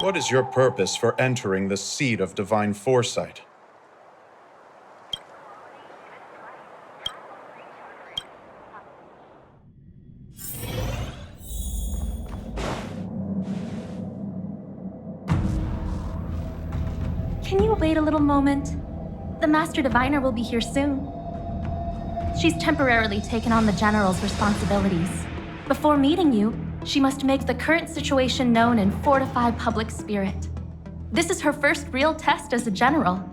What is your purpose for entering the seat of divine foresight? Can you wait a little moment? The Master Diviner will be here soon. She's temporarily taken on the General's responsibilities. Before meeting you, she must make the current situation known and fortify public spirit. This is her first real test as a General.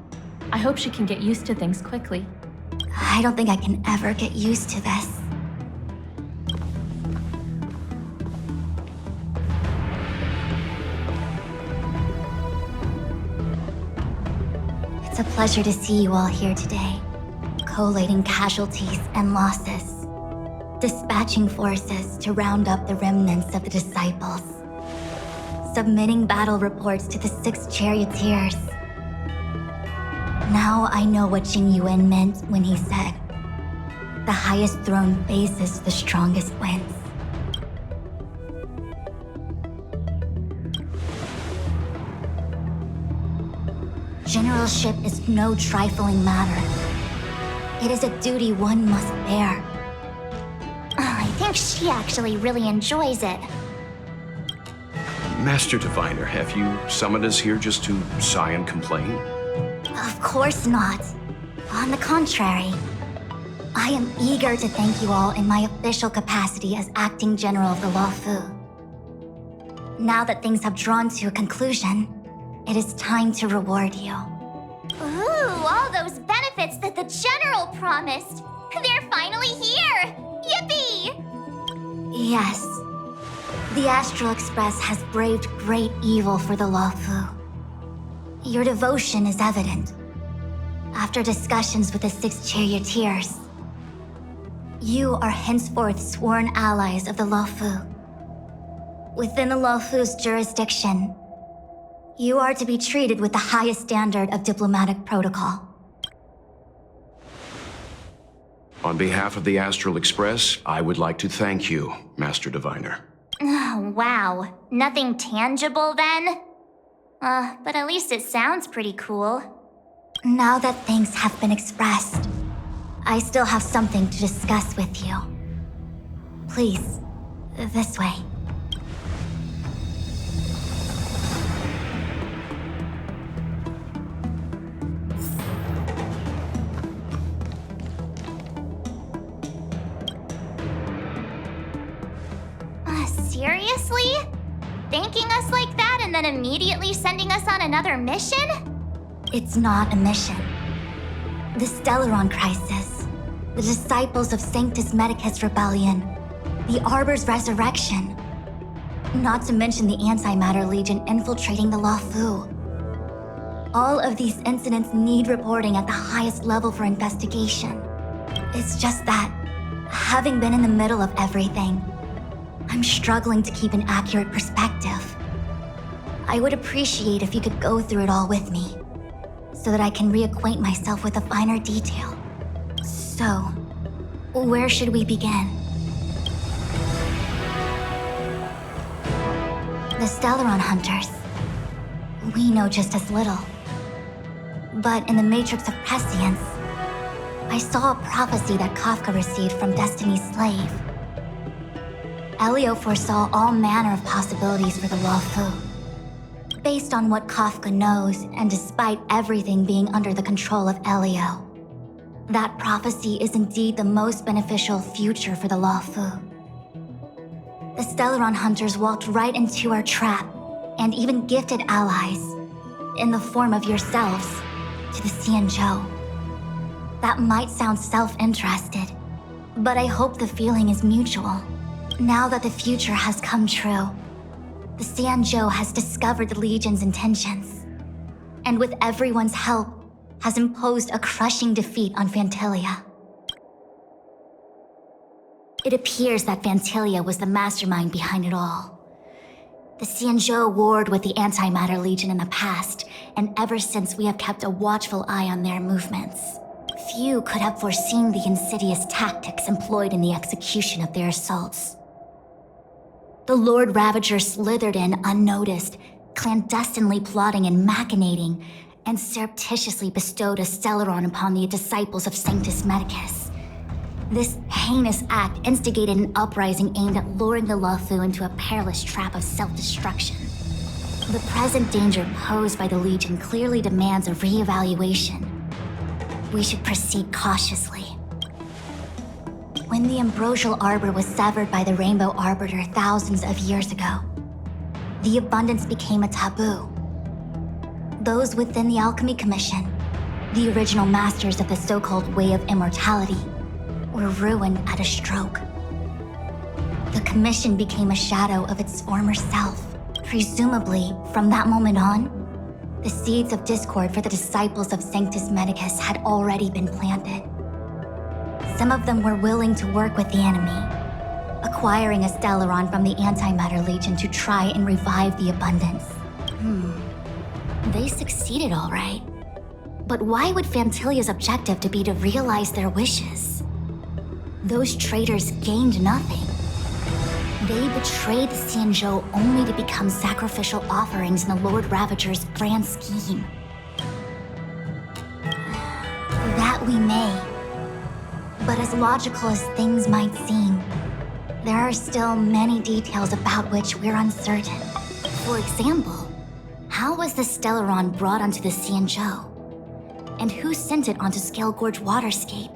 I hope she can get used to things quickly. I don't think I can ever get used to this. It's a pleasure to see you all here today, collating casualties and losses, dispatching forces to round up the remnants of the disciples, submitting battle reports to the 6 charioteers. Now I know what Jingliu meant when he said, "The highest throne faces the strongest wins." Generalship is no trifling matter. It is a duty one must bear. I think she actually really enjoys it. Master Diviner, have you summoned us here just to sigh and complain? Of course not. On the contrary, I am eager to thank you all in my official capacity as acting general of the Luofu. Now that things have drawn to a conclusion, it is time to reward you. Ooh, all those benefits that the General promised! They're finally here! Yippee! Yes. The Astral Express has braved great evil for the Luofu. Your devotion is evident. After discussions with the 6 charioteers, you are henceforth sworn allies of the Luofu. Within the Luofu's jurisdiction, you are to be treated with the highest standard of diplomatic protocol. On behalf of the Astral Express, I would like to thank you, Master Diviner. Oh, wow. Nothing tangible then? But at least it sounds pretty cool. Now that things have been expressed, I still have something to discuss with you. Please, this way. Seriously? Thanking us like that and then immediately sending us on another mission? It's not a mission. The Stellaron Crisis, the Disciples of Sanctus Medicus Rebellion, the Arbor's resurrection, not to mention the Antimatter Legion infiltrating the Luofu. All of these incidents need reporting at the highest level for investigation. It's just that, having been in the middle of everything, I'm struggling to keep an accurate perspective. I would appreciate if you could go through it all with me, so that I can reacquaint myself with a finer detail. So, where should we begin? The Stellaron Hunters. We know just as little. But in the Matrix of Prescience, I saw a prophecy that Kafka received from Destiny's slave. Elio foresaw all manner of possibilities for the Luofu. Based on what Kafka knows, and despite everything being under the control of Elio, that prophecy is indeed the most beneficial future for the Luofu. The Stellaron Hunters walked right into our trap, and even gifted allies, in the form of yourselves, to the Xianzhou. That might sound self-interested, but I hope the feeling is mutual. Now that the future has come true, the Xianzhou has discovered the Legion's intentions, and with everyone's help, has imposed a crushing defeat on Fantilia. It appears that Fantilia was the mastermind behind it all. The Xianzhou warred with the Antimatter Legion in the past, and ever since we have kept a watchful eye on their movements. Few could have foreseen the insidious tactics employed in the execution of their assaults. The Lord Ravager slithered in unnoticed, clandestinely plotting and machinating, and surreptitiously bestowed a Stellaron upon the disciples of Sanctus Medicus. This heinous act instigated an uprising aimed at luring the Luofu into a perilous trap of self-destruction. The present danger posed by the Legion clearly demands a re-evaluation. We should proceed cautiously. When the ambrosial arbor was severed by the Rainbow Arbiter thousands of years ago, the abundance became a taboo. Those within the Alchemy Commission, the original masters of the so-called Way of Immortality, were ruined at a stroke. The Commission became a shadow of its former self. Presumably, from that moment on, the seeds of discord for the disciples of Sanctus Medicus had already been planted. Some of them were willing to work with the enemy, acquiring a Stellaron from the Antimatter Legion to try and revive the abundance. They succeeded all right. But why would Fantilia's objective to be to realize their wishes? Those traitors gained nothing. They betrayed the Xianzhou only to become sacrificial offerings in the Lord Ravager's grand scheme. That we may. But as logical as things might seem, there are still many details about which we're uncertain. For example, how was the Stellaron brought onto the Xianzhou? And who sent it onto Scale Gorge Waterscape?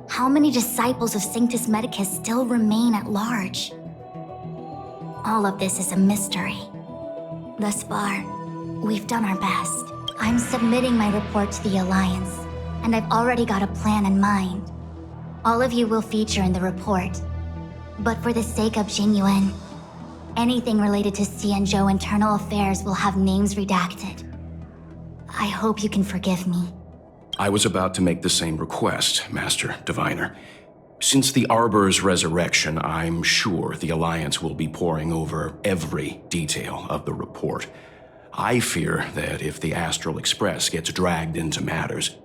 How many disciples of Sanctus Medicus still remain at large? All of this is a mystery. Thus far, we've done our best. I'm submitting my report to the Alliance, and I've already got a plan in mind. All of you will feature in the report. But for the sake of Jingliu, anything related to Xianzhou internal affairs will have names redacted. I hope you can forgive me. I was about to make the same request, Master Diviner. Since the Arbor's resurrection, I'm sure the Alliance will be poring over every detail of the report. I fear that if the Astral Express gets dragged into matters,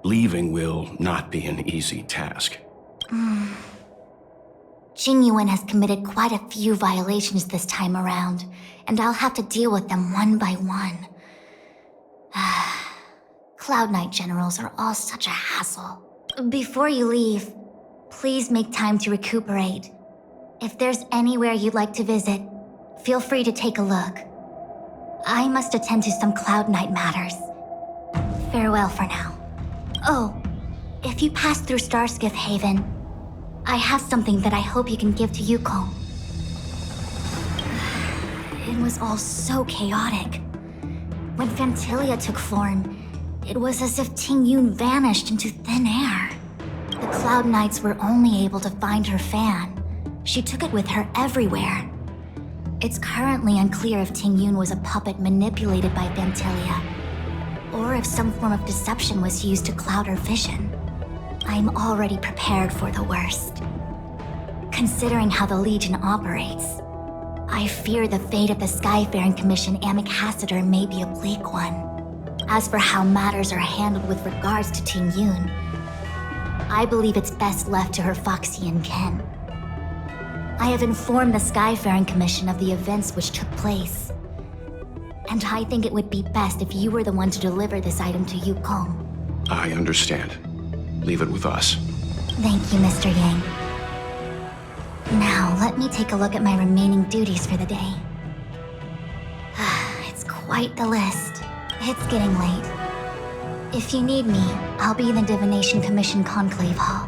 leaving will not be an easy task. Jingliu has committed quite a few violations this time around, and I'll have to deal with them one by one. Cloud Knight generals are all such a hassle. Before you leave, please make time to recuperate. If there's anywhere you'd like to visit, feel free to take a look. I must attend to some Cloud Knight matters. Farewell for now. Oh, if you pass through Starskiff Haven, I have something that I hope you can give to Yukong. It was all so chaotic. When Fantilia took form, it was as if Tingyun vanished into thin air. The Cloud Knights were only able to find her fan. She took it with her everywhere. It's currently unclear if Tingyun was a puppet manipulated by Fantilia, or if some form of deception was used to cloud her vision. I'm already prepared for the worst. Considering how the Legion operates, I fear the fate of the Skyfaring Commission Ambassador may be a bleak one. As for how matters are handled with regards to Tingyun, I believe it's best left to her Foxian kin. I have informed the Skyfaring Commission of the events which took place, and I think it would be best if you were the one to deliver this item to Yukong. I understand. Leave it with us. Thank you, Mr. Yang. Now, let me take a look at my remaining duties for the day. It's quite the list. It's getting late. If you need me, I'll be in the Divination Commission Conclave Hall.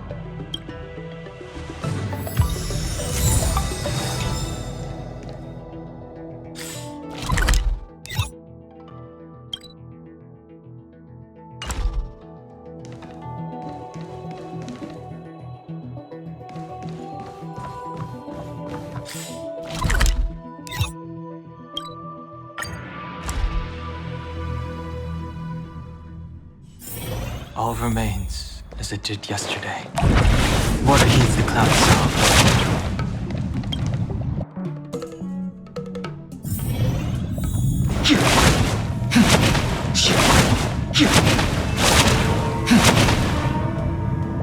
All remains as it did yesterday. Water heeds the cloud song.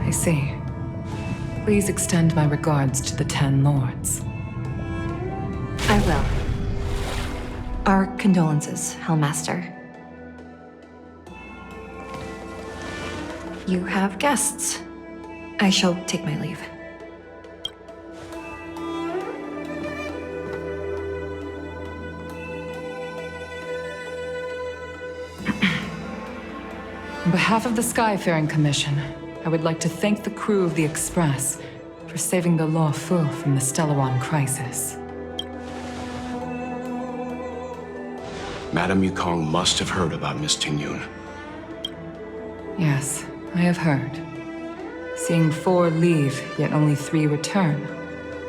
I see. Please extend my regards to the 10 Lords. I will. Our condolences, Hellmaster. You have guests. I shall take my leave. On behalf of the Skyfaring Commission, I would like to thank the crew of the Express for saving the Luofu from the Stellaron crisis. Madame Yukong must have heard about Miss Tingyun. Yes, I have heard. Seeing 4 leave, yet only 3 return,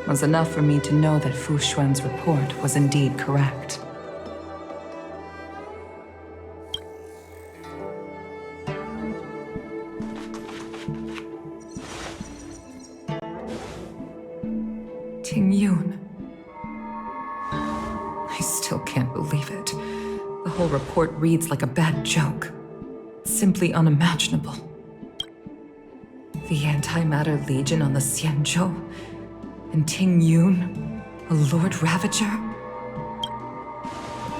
was enough for me to know that Fu Xuan's report was indeed correct. Tingyun. I still can't believe it. The whole report reads like a bad joke. Simply unimaginable. The Antimatter Legion on the Xianzhou, and Tingyun, a Lord Ravager?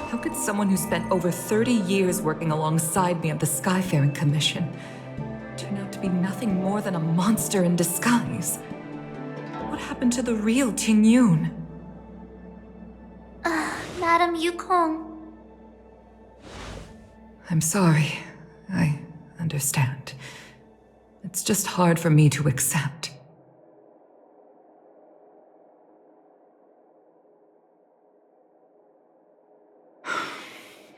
How could someone who spent over 30 years working alongside me at the Skyfaring Commission turn out to be nothing more than a monster in disguise? What happened to the real Tingyun? Madam Yukong. I'm sorry. I understand. It's just hard for me to accept.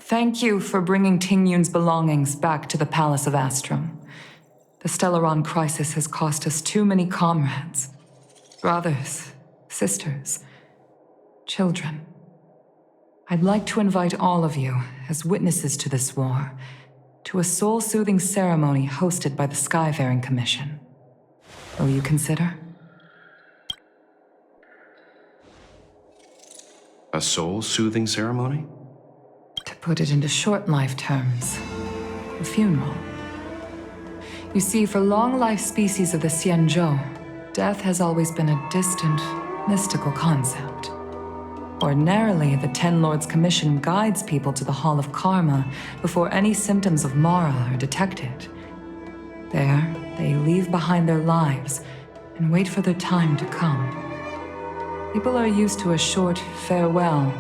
Thank you for bringing Tingyun's belongings back to the Palace of Astrum. The Stellaron crisis has cost us too many comrades. Brothers, sisters, children. I'd like to invite all of you, as witnesses to this war, to a soul-soothing ceremony hosted by the Skyfaring Commission. Will you consider? A soul-soothing ceremony? To put it into short-life terms, a funeral. You see, for long-life species of the Xianzhou, death has always been a distant, mystical concept. Ordinarily, the Ten Lords Commission guides people to the Hall of Karma before any symptoms of Mara are detected. There, they leave behind their lives and wait for their time to come. People are used to a short farewell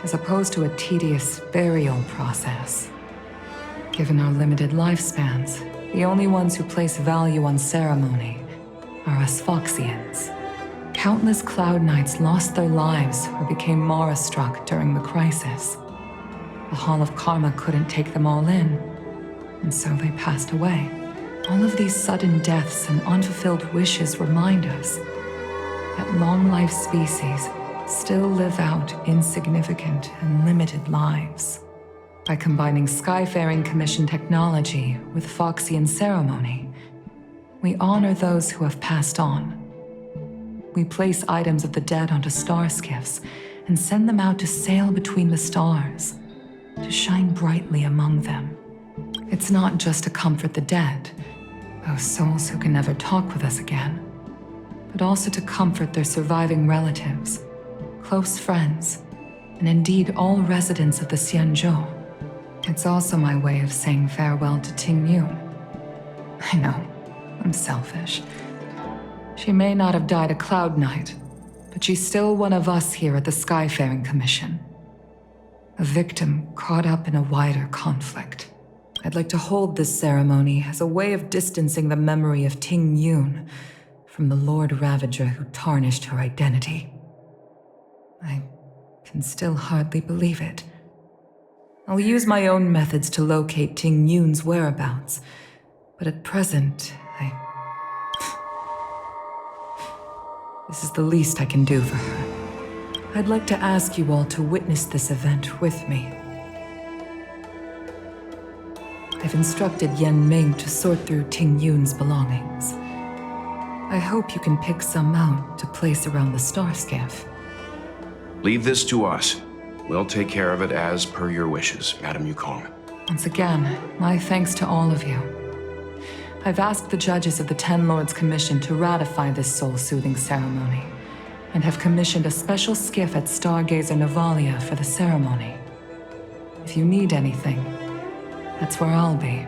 as opposed to a tedious burial process. Given our limited lifespans, the only ones who place value on ceremony are us Foxians. Countless Cloud Knights lost their lives or became Mara-struck during the crisis. The Hall of Karma couldn't take them all in, and so they passed away. All of these sudden deaths and unfulfilled wishes remind us that long-life species still live out insignificant and limited lives. By combining Skyfaring Commission technology with Foxian ceremony, we honor those who have passed on. We place items of the dead onto star skiffs and send them out to sail between the stars, to shine brightly among them. It's not just to comfort the dead, those souls who can never talk with us again, but also to comfort their surviving relatives, close friends, and indeed all residents of the Xianzhou. It's also my way of saying farewell to Tingyun. I know, I'm selfish. She may not have died a Cloud Knight, but she's still one of us here at the Skyfaring Commission. A victim caught up in a wider conflict. I'd like to hold this ceremony as a way of distancing the memory of Tingyun from the Lord Ravager who tarnished her identity. I can still hardly believe it. I'll use my own methods to locate Tingyun's whereabouts, but at present, this is the least I can do for her. I'd like to ask you all to witness this event with me. I've instructed Yan Ming to sort through Tingyun's belongings. I hope you can pick some out to place around the star skiff. Leave this to us. We'll take care of it as per your wishes, Madame Yukong. Once again, my thanks to all of you. I've asked the judges of the Ten Lords Commission to ratify this soul-soothing ceremony, and have commissioned a special skiff at Stargazer Navalia for the ceremony. If you need anything, that's where I'll be.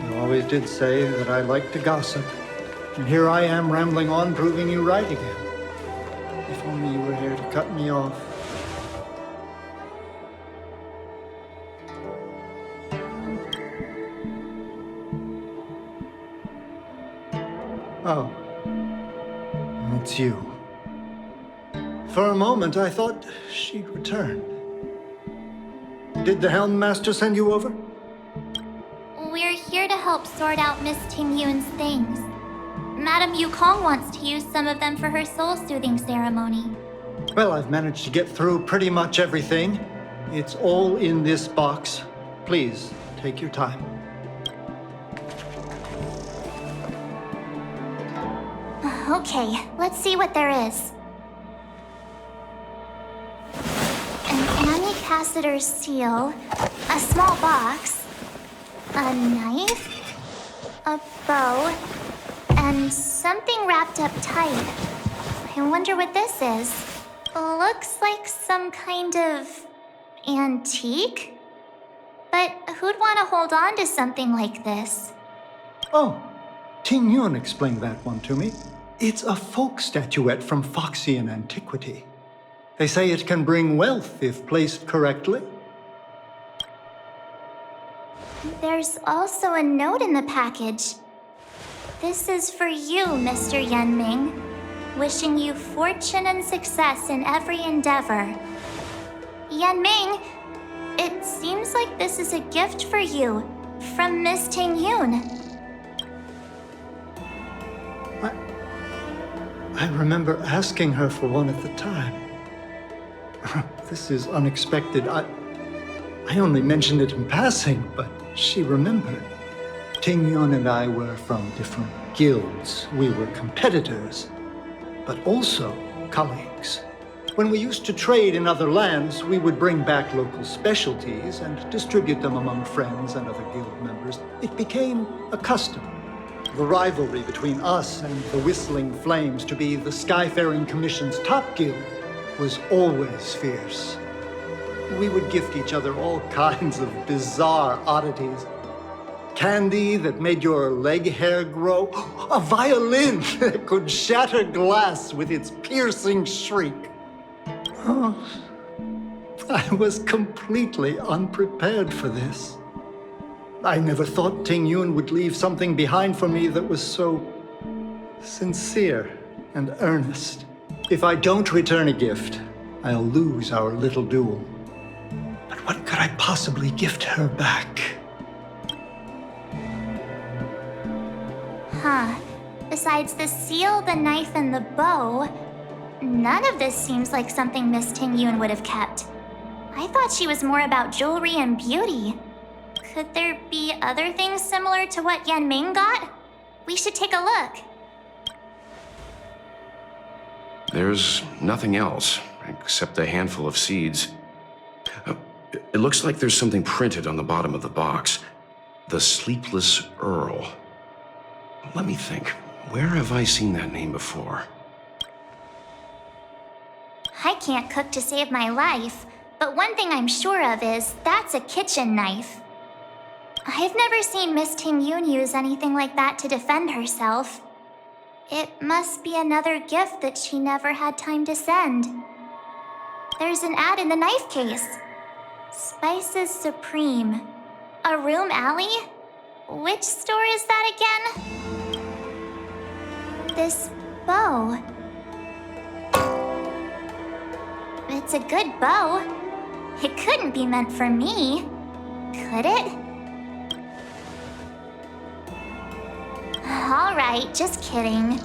You always did say that I like to gossip. And here I am rambling on, proving you right again. If only you were here to cut me off. Oh. It's you. For a moment, I thought she'd returned. Did the Helm Master send you over? We're here to help sort out Miss Tingyun's things. Madame Yukong wants to use some of them for her soul-soothing ceremony. Well, I've managed to get through pretty much everything. It's all in this box. Please, take your time. Okay, let's see what there is. An Amicassator's seal, a small box, a knife, a bow, and something wrapped up tight. I wonder what this is. Looks like some kind of antique? But who'd want to hold on to something like this? Oh, Tingyun explained that one to me. It's a folk statuette from Foxian antiquity. They say it can bring wealth if placed correctly. There's also a note in the package. This is for you, Mr. Yanming. Wishing you fortune and success in every endeavor. Yanming, it seems like this is a gift for you from Miss Tingyun. I remember asking her for one at the time. This is unexpected. I only mentioned it in passing, but she remembered. Tingyun and I were from different guilds. We were competitors, but also colleagues. When we used to trade in other lands, we would bring back local specialties and distribute them among friends and other guild members. It became a custom. The rivalry between us and the Whistling Flames to be the Skyfaring Commission's top guild was always fierce. We would gift each other all kinds of bizarre oddities. Candy that made your leg hair grow. A violin that could shatter glass with its piercing shriek. Oh, I was completely unprepared for this. I never thought Tingyun would leave something behind for me that was so sincere and earnest. If I don't return a gift, I'll lose our little duel. But what could I possibly gift her back? Huh. Besides the seal, the knife, and the bow, none of this seems like something Miss Tingyun would have kept. I thought she was more about jewelry and beauty. Could there be other things similar to what Yanming got? We should take a look. There's nothing else, except a handful of seeds. It looks like there's something printed on the bottom of the box. The Sleepless Earl. Let me think. Where have I seen that name before? I can't cook to save my life, but one thing I'm sure of is that's a kitchen knife. I've never seen Miss Tingyun use anything like that to defend herself. It must be another gift that she never had time to send. There's an ad in the knife case. Spices Supreme. A room alley? Which store is that again? This bow. It's a good bow. It couldn't be meant for me, could it? All right, just kidding.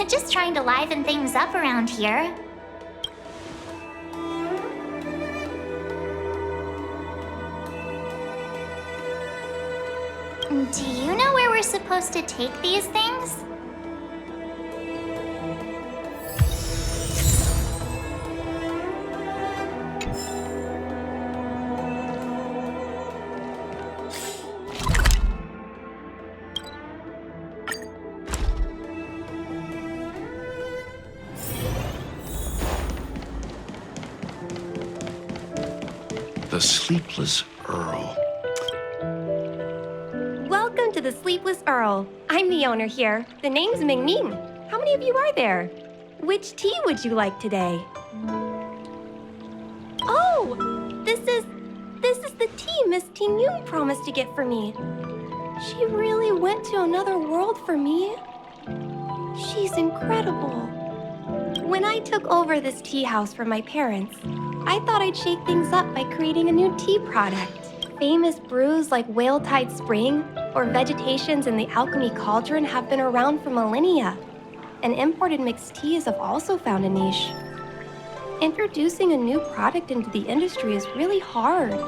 Just trying to liven things up around here. Do you know where we're supposed to take these things? Sleepless Earl. Welcome to the Sleepless Earl. I'm the owner here. The name's Ming Ming. How many of you are there? Which tea would you like today? Oh, this is the tea Miss Tingyun promised to get for me. She really went to another world for me. She's incredible. When I took over this tea house from my parents, I thought I'd shake things up by creating a new tea product. Famous brews like Whale Tide Spring or Vegetations in the Alchemy Cauldron have been around for millennia, and imported mixed teas have also found a niche. Introducing a new product into the industry is really hard.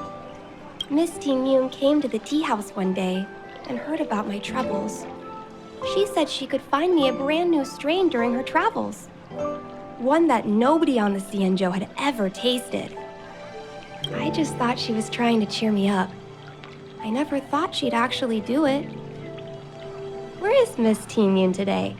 Miss Tingyun came to the tea house one day and heard about my troubles. She said she could find me a brand new strain during her travels. One that nobody on the Xianzhou had ever tasted. I just thought she was trying to cheer me up. I never thought she'd actually do it. Where is Miss Tingyun today?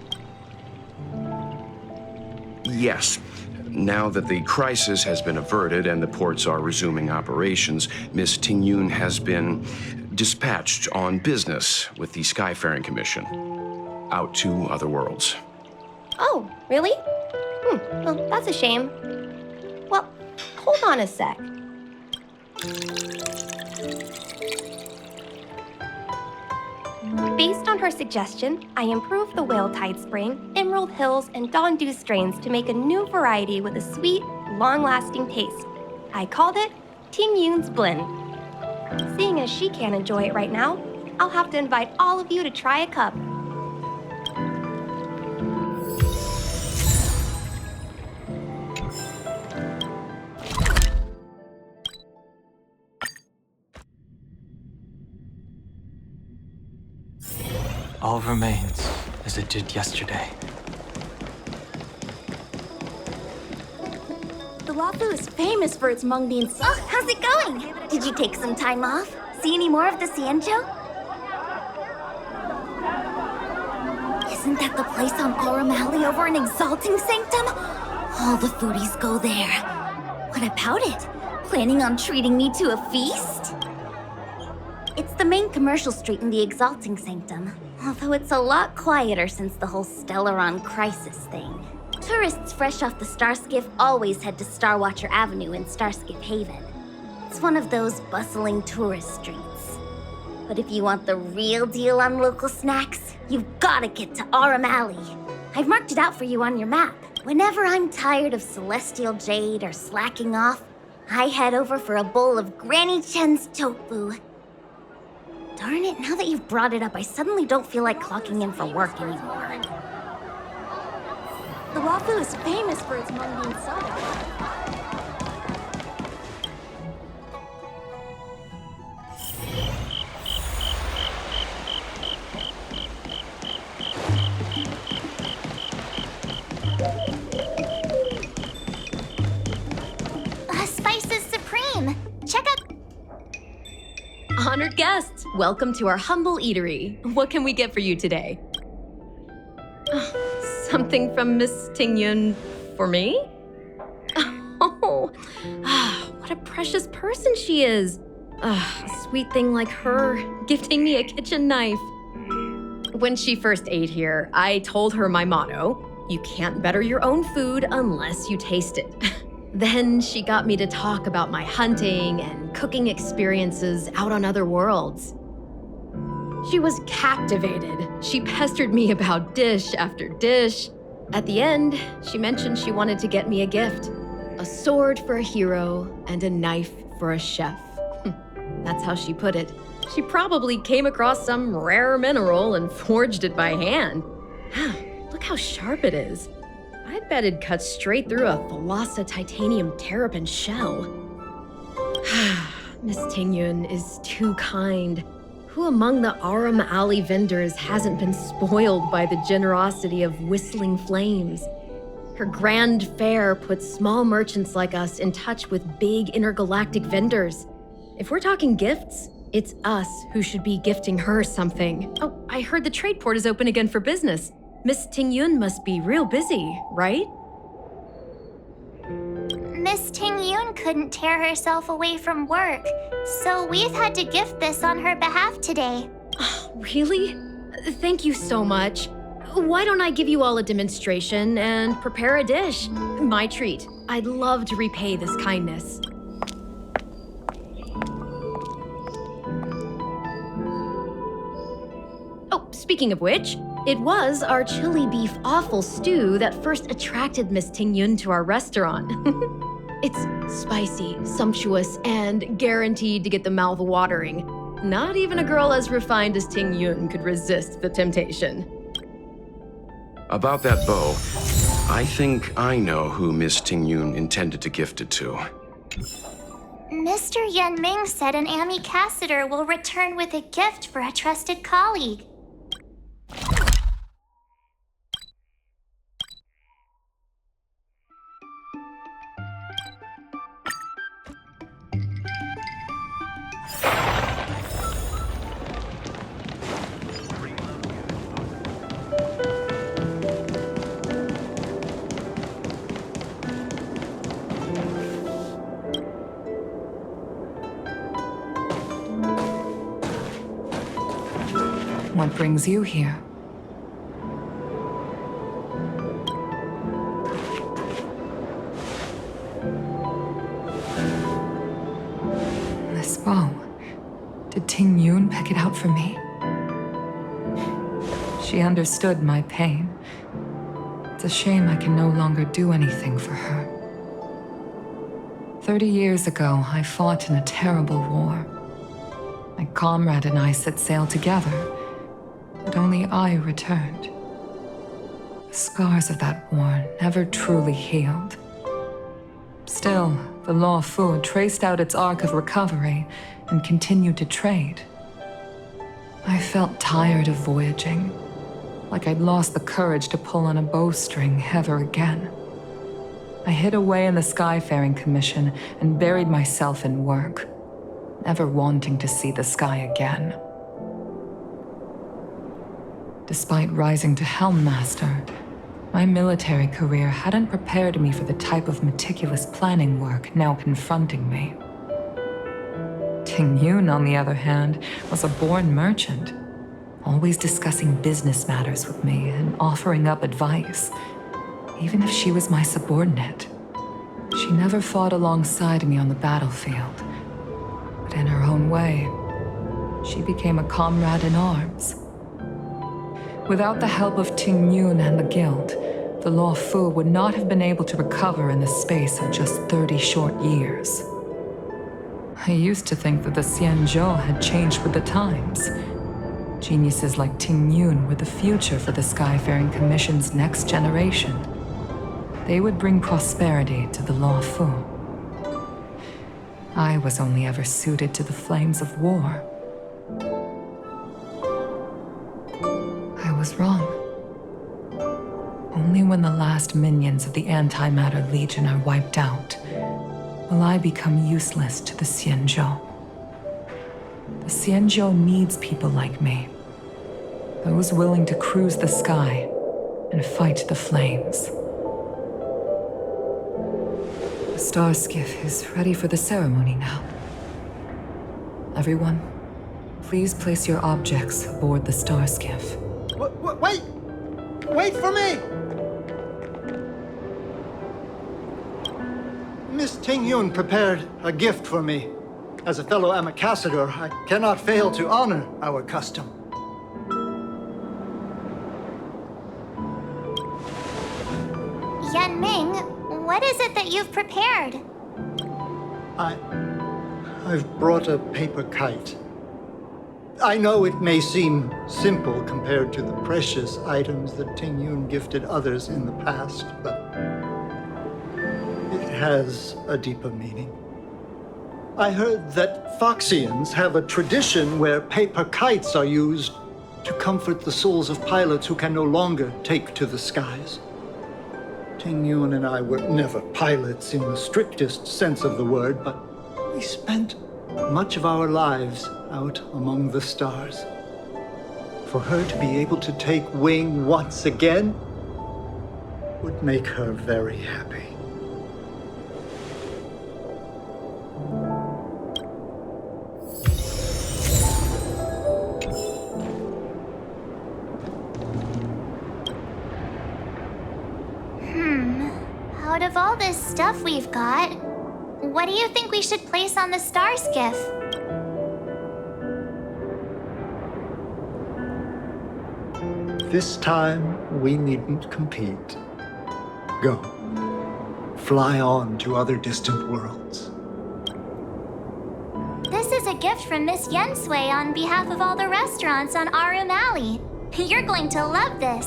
Yes. Now that the crisis has been averted and the ports are resuming operations, Miss Tingyun has been dispatched on business with the Skyfaring Commission out to other worlds. Oh, really? Well, that's a shame. Well, hold on a sec. Based on her suggestion, I improved the Whale Tide Spring, Emerald Hills, and Dawn Dew strains to make a new variety with a sweet, long-lasting taste. I called it Tingyun's Blend. Seeing as she can't enjoy it right now, I'll have to invite all of you to try a cup. All remains as it did yesterday. The Luofu is famous for its mung bean soup. Oh, how's it going? Did you take some time off? See any more of the Xianzhou? Isn't that the place on Aurum Alley over in Exalting Sanctum? All the foodies go there. What about it? Planning on treating me to a feast? It's the main commercial street in the Exalting Sanctum, although it's a lot quieter since the whole Stellaron crisis thing. Tourists fresh off the Starskiff always head to Starwatcher Avenue in Starskiff Haven. It's one of those bustling tourist streets. But if you want the real deal on local snacks, you've gotta get to Aurum Alley. I've marked it out for you on your map. Whenever I'm tired of Celestial Jade or slacking off, I head over for a bowl of Granny Chen's tofu. Darn it, now that you've brought it up, I suddenly don't feel like clocking in for work anymore. The Luofu is famous for its mung bean soda. Spices Supreme! Check out... Honored guests, welcome to our humble eatery. What can we get for you today? Something from Miss Tingyun for me? Oh, what a precious person she is. A sweet thing like her, gifting me a kitchen knife. When she first ate here, I told her my motto, you can't better your own food unless you taste it. Then she got me to talk about my hunting and cooking experiences out on other worlds. She was captivated. She pestered me about dish after dish. At the end, she mentioned she wanted to get me a gift. A sword for a hero and a knife for a chef. That's how she put it. She probably came across some rare mineral and forged it by hand. Look how sharp it is. I bet it'd cut straight through a Thalassa titanium terrapin shell. Miss Tingyun is too kind. Who among the Aurum Alley vendors hasn't been spoiled by the generosity of Whistling Flames? Her grand fare puts small merchants like us in touch with big intergalactic vendors. If we're talking gifts, it's us who should be gifting her something. Oh, I heard the trade port is open again for business. Miss Tingyun must be real busy, right? Miss Tingyun couldn't tear herself away from work, so we've had to gift this on her behalf today. Really? Thank you so much. Why don't I give you all a demonstration and prepare a dish? My treat. I'd love to repay this kindness. Oh, speaking of which, it was our chili beef offal stew that first attracted Miss Tingyun to our restaurant. It's spicy, sumptuous, and guaranteed to get the mouth watering. Not even a girl as refined as Tingyun could resist the temptation. About that bow, I think I know who Miss Tingyun intended to gift it to. Mr. Yanming said an ambassador will return with a gift for a trusted colleague. What brings you here? This bow. Did Tingyun pick it out for me? She understood my pain. It's a shame I can no longer do anything for her. 30 years ago, I fought in a terrible war. My comrade and I set sail together, but only I returned. The scars of that war never truly healed. Still, the Luofu traced out its arc of recovery and continued to trade. I felt tired of voyaging, like I'd lost the courage to pull on a bowstring ever again. I hid away in the Skyfaring Commission and buried myself in work, never wanting to see the sky again. Despite rising to Helm Master, my military career hadn't prepared me for the type of meticulous planning work now confronting me. Tingyun, on the other hand, was a born merchant, always discussing business matters with me and offering up advice, even if she was my subordinate. She never fought alongside me on the battlefield, but in her own way, she became a comrade in arms. Without the help of Tingyun and the guild, the Luofu would not have been able to recover in the space of just 30 short years. I used to think that the Xianzhou had changed with the times. Geniuses like Tingyun were the future for the Skyfaring Commission's next generation. They would bring prosperity to the Luofu. I was only ever suited to the flames of war. I was wrong. Only when the last minions of the Antimatter Legion are wiped out will I become useless to the Xianzhou. The Xianzhou needs people like me. Those willing to cruise the sky and fight the flames. The star skiff is ready for the ceremony now. Everyone, please place your objects aboard the star skiff. Wait! Wait for me! Miss Tingyun prepared a gift for me. As a fellow ambassador, I cannot fail to honor our custom. Yanming, what is it that you've prepared? I've brought a paper kite. I know it may seem simple compared to the precious items that Tingyun gifted others in the past, but it has a deeper meaning. I heard that Foxians have a tradition where paper kites are used to comfort the souls of pilots who can no longer take to the skies. Tingyun and I were never pilots in the strictest sense of the word, but we spent much of our lives out among the stars. For her to be able to take wing once again would make her very happy. Out of all this stuff we've got, what do you think we should place on the star skiff? This time, we needn't compete. Go. Fly on to other distant worlds. This is a gift from Miss Yensui on behalf of all the restaurants on Arum Alley. You're going to love this.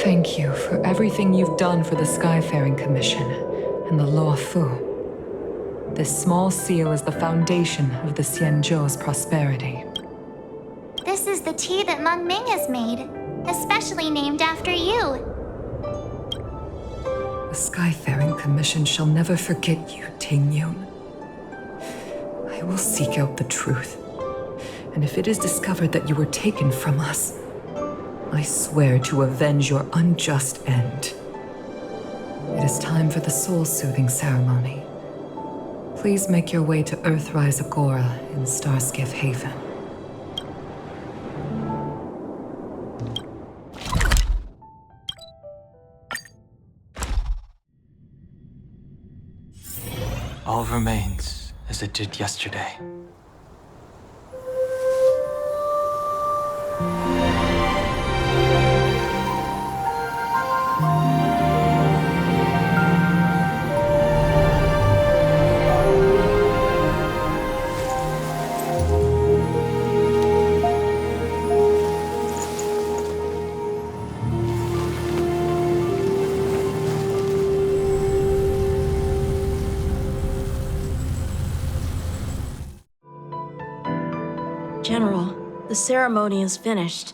Thank you for everything you've done for the Skyfaring Commission and the Luofu. This small seal is the foundation of the Xianzhou's prosperity. This is the tea that Meng Ming has made, especially named after you. The Skyfaring Commission shall never forget you, Tingyun. I will seek out the truth. And if it is discovered that you were taken from us, I swear to avenge your unjust end. It is time for the soul-soothing ceremony. Please make your way to Earthrise Agora in Starskiff Haven. All remains as it did yesterday. General, the ceremony is finished.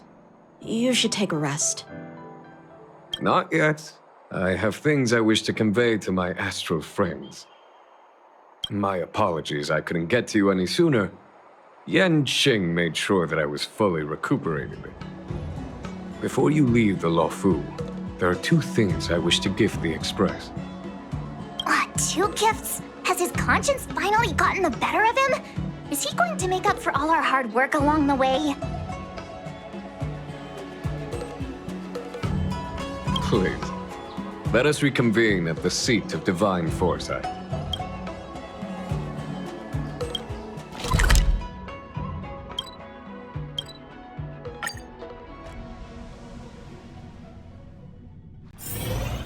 You should take a rest. Not yet. I have things I wish to convey to my astral friends. My apologies I couldn't get to you any sooner. Yanqing made sure that I was fully recuperated. Before you leave the Luofu, there are 2 things I wish to gift the Express. 2 gifts? Has his conscience finally gotten the better of him? Is he going to make up for all our hard work along the way? Please, let us reconvene at the seat of divine foresight.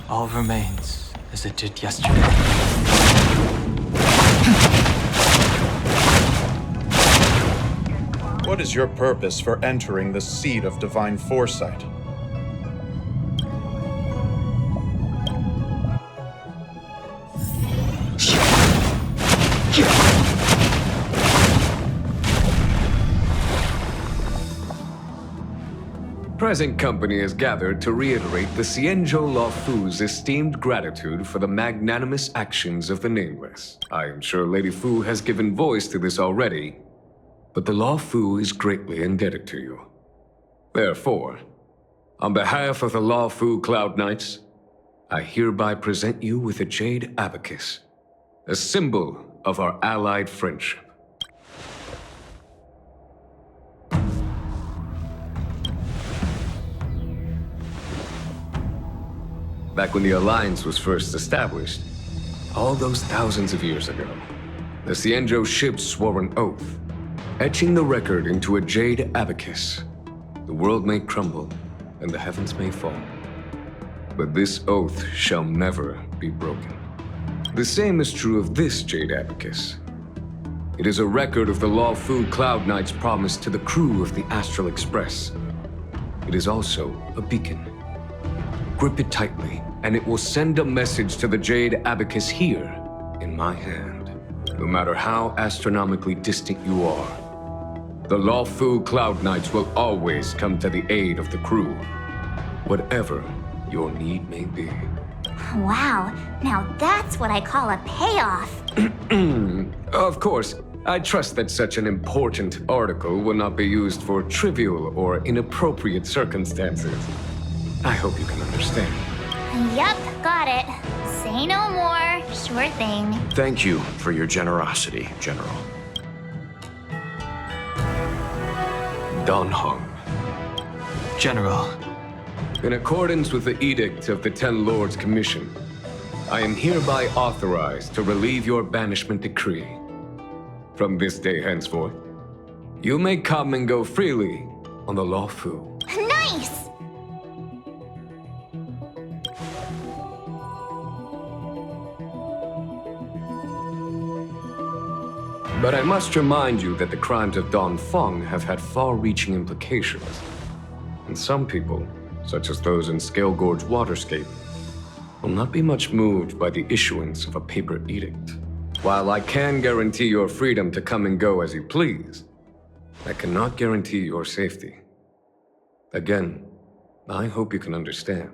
All remains as it did yesterday. What is your purpose for entering the seat of divine foresight? Present company is gathered to reiterate the Xianzhou Luofu's esteemed gratitude for the magnanimous actions of the Nameless. I am sure Lady Fu has given voice to this already, but the Luofu is greatly indebted to you. Therefore, on behalf of the Luofu Cloud Knights, I hereby present you with a Jade Abacus, a symbol of our allied friendship. Back when the Alliance was first established, all those thousands of years ago, the Xianzhou ships swore an oath, etching the record into a Jade Abacus. The world may crumble, and the heavens may fall, but this oath shall never be broken. The same is true of this Jade Abacus. It is a record of the Luofu Cloud Knight's promise to the crew of the Astral Express. It is also a beacon. Grip it tightly, and it will send a message to the Jade Abacus here, in my hand. No matter how astronomically distant you are, the Luofu Cloud Knights will always come to the aid of the crew, whatever your need may be. Wow, now that's what I call a payoff. Of course, I trust that such an important article will not be used for trivial or inappropriate circumstances. I hope you can understand. Yep, got it. Say no more. Sure thing. Thank you for your generosity, General. Don Heng. General, In accordance with the edict of the Ten Lords Commission, I am hereby authorized to relieve your banishment decree. From this day henceforth, you may come and go freely on the Luofu. Nice! But I must remind you that the crimes of Dongfeng have had far-reaching implications. And some people, such as those in Scale Gorge Waterscape, will not be much moved by the issuance of a paper edict. While I can guarantee your freedom to come and go as you please, I cannot guarantee your safety. Again, I hope you can understand.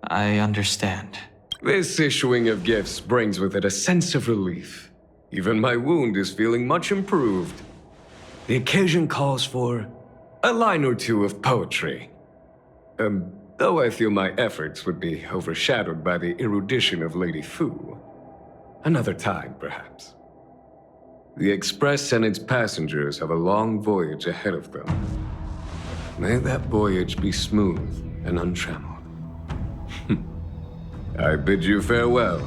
I understand. This issuing of gifts brings with it a sense of relief. Even my wound is feeling much improved. The occasion calls for a line or two of poetry. Though I feel my efforts would be overshadowed by the erudition of Lady Fu. Another time, perhaps. The Express and its passengers have a long voyage ahead of them. May that voyage be smooth and untrammeled. I bid you farewell.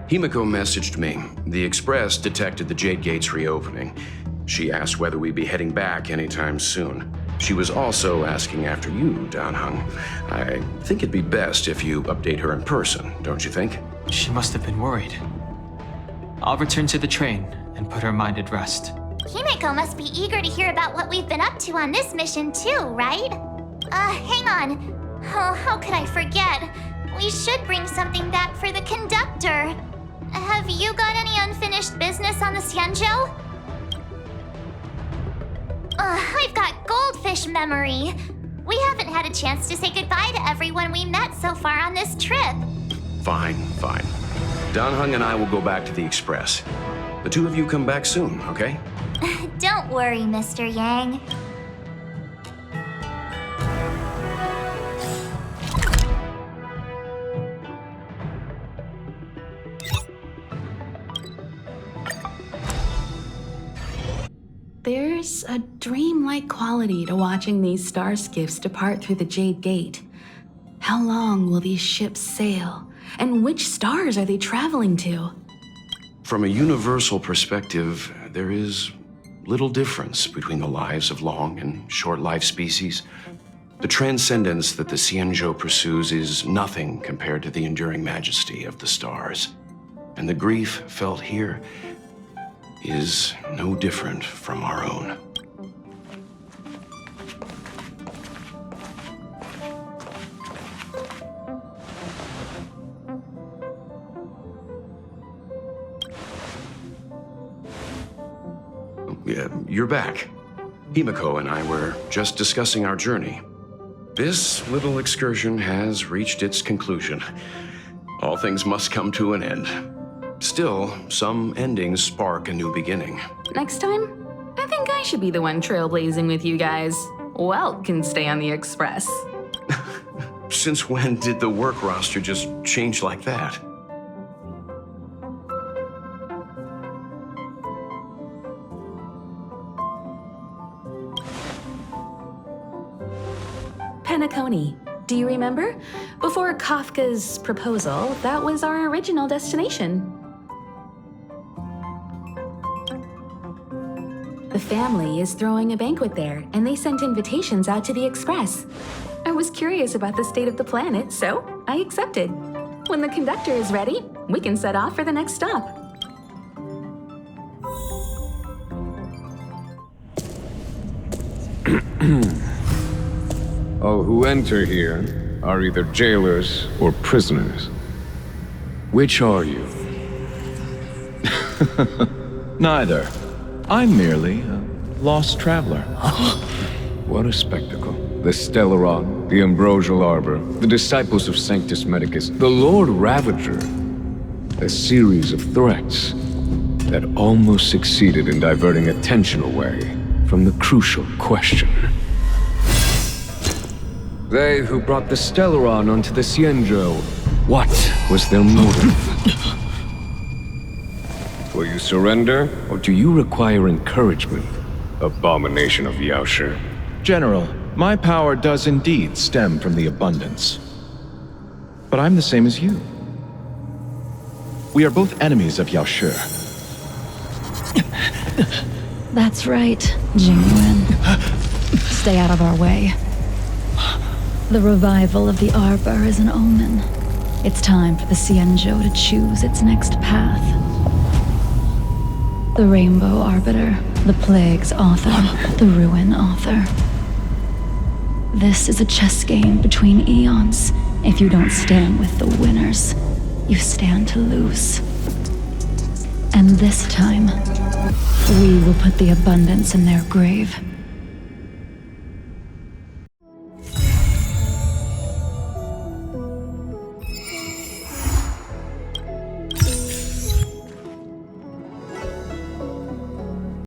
Himiko messaged me. The Express detected the Jade Gates reopening. She asked whether we'd be heading back anytime soon. She was also asking after you, Danheng. I think it'd be best if you update her in person, don't you think? She must have been worried. I'll return to the train and put her mind at rest. Himiko must be eager to hear about what we've been up to on this mission too, right? Hang on. Oh, how could I forget? We should bring something back for the conductor. Have you got any unfinished business on the Xianzhou? I've got goldfish memory. We haven't had a chance to say goodbye to everyone we met so far on this trip. Fine. Danheng and I will go back to the Express. The two of you come back soon, okay? Don't worry, Mr. Yang. There's a dreamlike quality to watching these star skiffs depart through the Jade Gate. How long will these ships sail? And which stars are they traveling to? From a universal perspective, there is little difference between the lives of long and short-lived species. The transcendence that the Xianzhou pursues is nothing compared to the enduring majesty of the stars. And the grief felt here is no different from our own. You're back. Himiko and I were just discussing our journey. This little excursion has reached its conclusion. All things must come to an end. Still, some endings spark a new beginning. Next time, I think I should be the one trailblazing with you guys. Welt can stay on the Express. Since when did the work roster just change like that? Penacony. Do you remember? Before Kafka's proposal, that was our original destination. The family is throwing a banquet there, and they sent invitations out to the Express. I was curious about the state of the planet, so I accepted. When the conductor is ready, we can set off for the next stop. All who enter here are either jailers or prisoners. Which are you? Neither. I'm merely a lost traveler. What a spectacle. The Stellaron, the Ambrosial Arbor, the Disciples of Sanctus Medicus, the Lord Ravager. A series of threats that almost succeeded in diverting attention away from the crucial question. They who brought the Stellaron onto the Xianzhou What was their motive? Will you surrender, or do you require encouragement? Abomination of Yaoshi. General, my power does indeed stem from the abundance. But I'm the same as you. We are both enemies of Yaoshi. That's right, Jingliu. Stay out of our way. The revival of the Arbor is an omen. It's time for the Xianzhou to choose its next path. The Rainbow Arbiter, the Plague's author, the Ruin author. This is a chess game between eons. If you don't stand with the winners, you stand to lose. And this time, we will put the abundance in their grave.